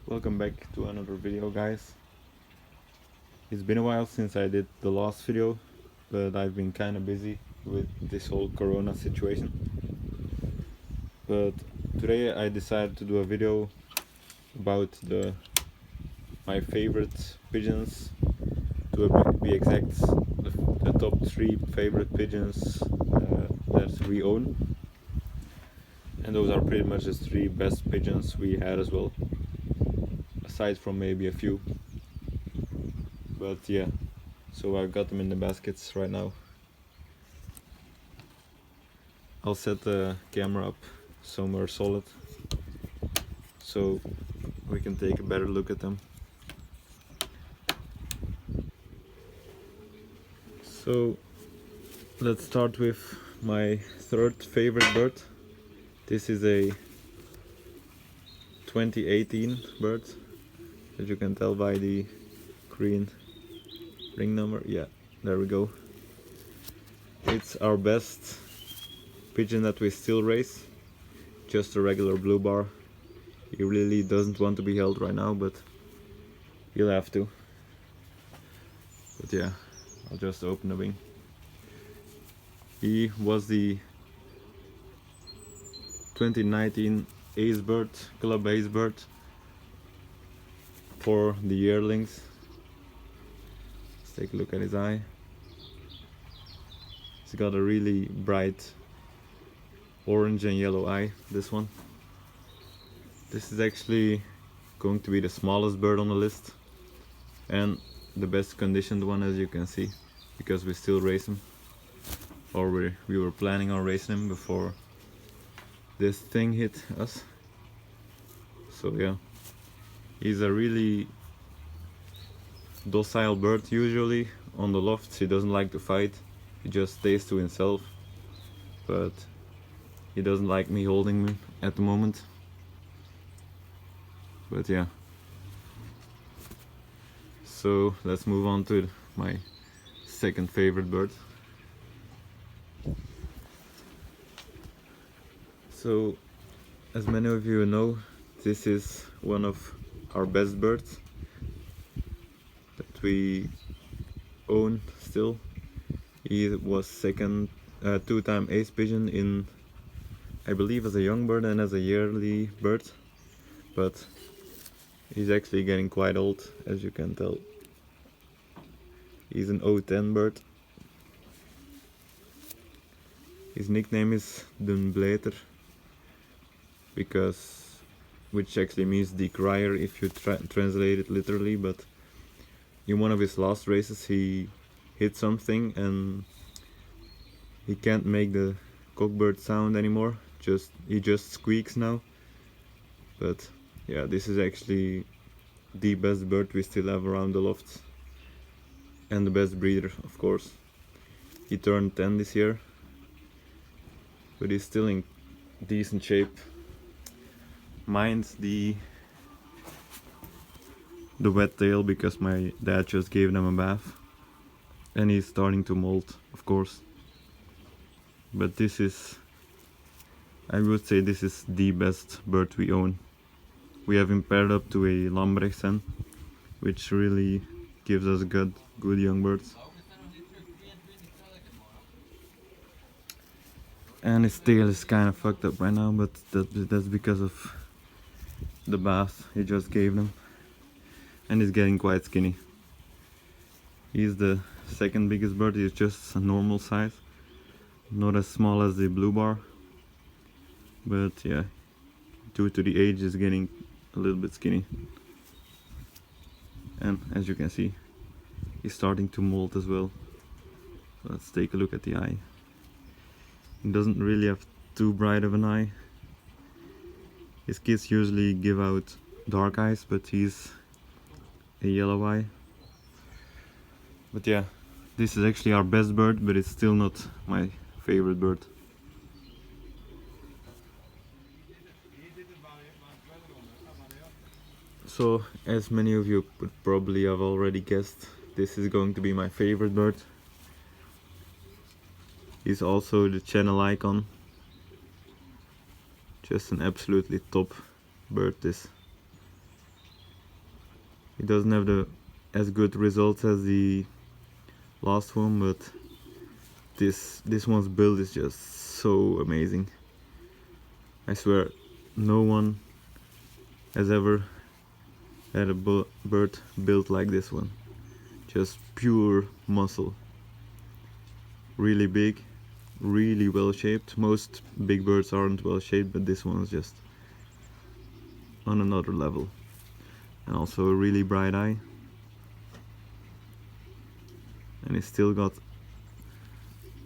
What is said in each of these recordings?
Welcome back to another video, guys. It's been a while since I did the last video, but I've been kind of busy with this whole corona situation. But today I decided to do a video about my favorite pigeons, to be exact, the top 3 favorite pigeons that we own. And those are pretty much the 3 best pigeons we had as well, aside from maybe a few. But yeah, so I've got them in the baskets right now. I'll set the camera up somewhere solid so we can take a better look at them. So let's start with my third favorite bird. This is a 2018 bird, as you can tell by the green ring number. Yeah, there we go. It's our best pigeon that we still raise, just a regular blue bar. He really doesn't want to be held right now, but he'll have to. But yeah, I'll just open the wing. He was the 2019 ace bird, club ace bird for the yearlings. Let's take a look at his eye. He's got a really bright orange and yellow eye, this one. This is actually going to be the smallest bird on the list and the best conditioned one, as you can see, because we still race him, or we were planning on racing him before this thing hit us. So yeah, he's a really docile bird. Usually on the lofts he doesn't like to fight, he just stays to himself, but he doesn't like me holding him at the moment. But yeah, so let's move on to my second favorite bird. So, as many of you know, this is one of our best birds that we own still. He was second, two-time ace pigeon in, I believe, as a young bird and as a yearly bird, but he's actually getting quite old, as you can tell. He's an 010 bird. His nickname is Dunblater, which actually means the crier if you translate it literally. But in one of his last races he hit something and he can't make the cockbird sound anymore, he just squeaks now. But yeah, this is actually the best bird we still have around the lofts, and the best breeder, of course. He turned 10 this year, but he's still in decent shape. Mind the wet tail, because my dad just gave them a bath and he's starting to molt, of course. But this is, I would say, this is the best bird we own. We have him paired up to a Lambrechtsen, which really gives us good young birds. And his tail is kind of fucked up right now, but that's because of the bath he just gave them, and he's getting quite skinny. He's the second biggest bird. He's just a normal size, not as small as the blue bar, but yeah, due to the age he's getting a little bit skinny. And as you can see, he's starting to molt as well. Let's take a look at the eye. He doesn't really have too bright of an eye. His kids usually give out dark eyes, but he's a yellow eye. But yeah, this is actually our best bird, but it's still not my favorite bird. So, as many of you would probably have already guessed, this is going to be my favorite bird. He's also the channel icon. Just an absolutely top bird this. It doesn't have as good results as the last one, but this one's build is just so amazing. I swear no one has ever had a bird built like this one. Just pure muscle. Really big, really well shaped. Most big birds aren't well shaped, but this one's just on another level. And also a really bright eye. And he's still got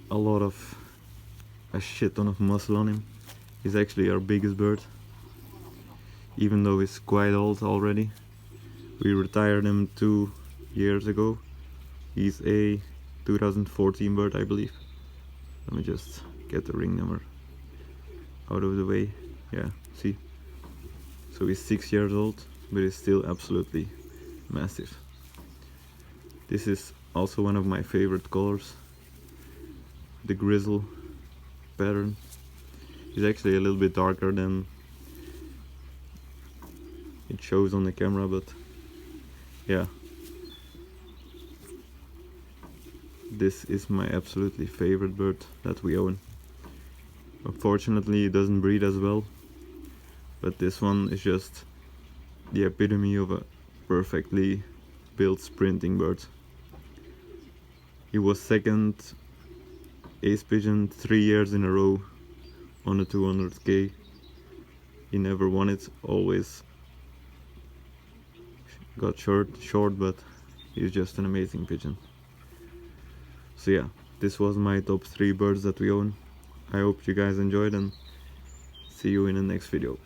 a shit ton of muscle on him. He's actually our biggest bird, even though he's quite old already. We retired him 2 years ago. He's a 2014 bird, I believe. Let me just get the ring number out of the way. Yeah, see? So he's 6 years old, but he's still absolutely massive. This is also one of my favorite colors, the grizzle pattern. It's actually a little bit darker than it shows on the camera, but yeah, this is my absolutely favorite bird that we own. Unfortunately, it doesn't breed as well, but this one is just the epitome of a perfectly built sprinting bird. He was second ace pigeon 3 years in a row on the 200k. He never won it, always got short, but he's just an amazing pigeon. So yeah, this was my top 3 birds that we own. I hope you guys enjoyed, and see you in the next video.